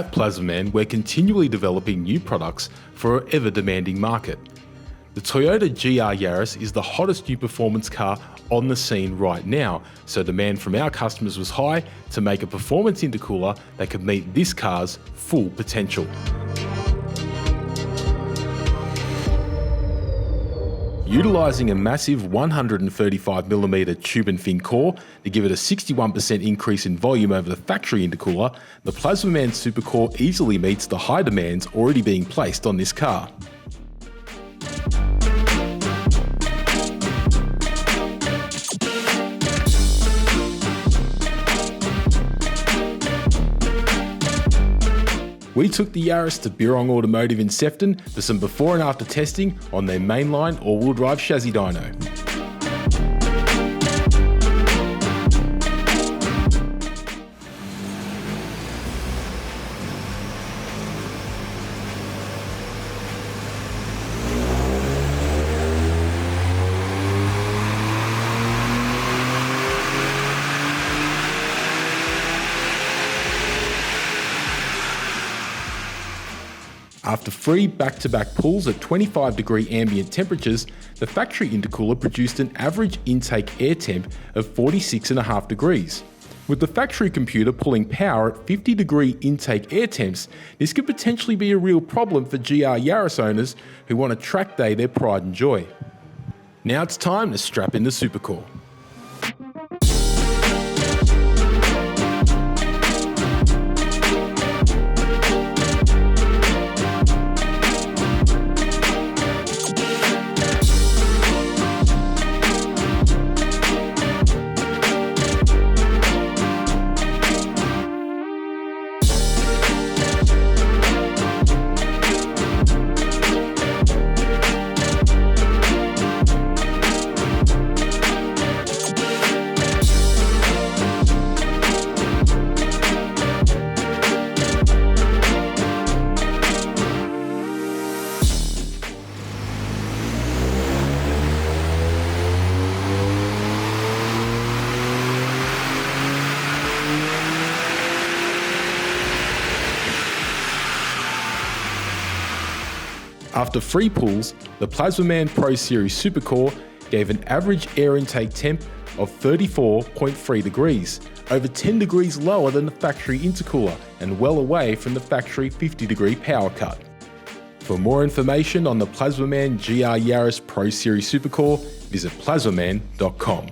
At Plazmaman, we're continually developing new products for an ever-demanding market. The Toyota GR Yaris is the hottest new performance car on the scene right now, so demand from our customers was high to make a performance intercooler that could meet this car's full potential. Utilising a massive 135mm tube and fin core to give it a 61% increase in volume over the factory intercooler, the Plazmaman SUPERCORE easily meets the high demands already being placed on this car. We took the Yaris to Birrong Automotive in Sefton for some before and after testing on their mainline all-wheel drive chassis dyno. After 3 back-to-back pulls at 25-degree ambient temperatures, the factory intercooler produced an average intake air temp of 46.5 degrees. With the factory computer pulling power at 50-degree intake air temps, this could potentially be a real problem for GR Yaris owners who want to track day their pride and joy. Now it's time to strap in the SUPERCORE. After 3 pulls, the Plazmaman Pro Series SUPERCORE gave an average air intake temp of 34.3 degrees, over 10 degrees lower than the factory intercooler and well away from the factory 50-degree power cut. For more information on the Plazmaman GR Yaris Pro Series SUPERCORE, visit plazmaman.com.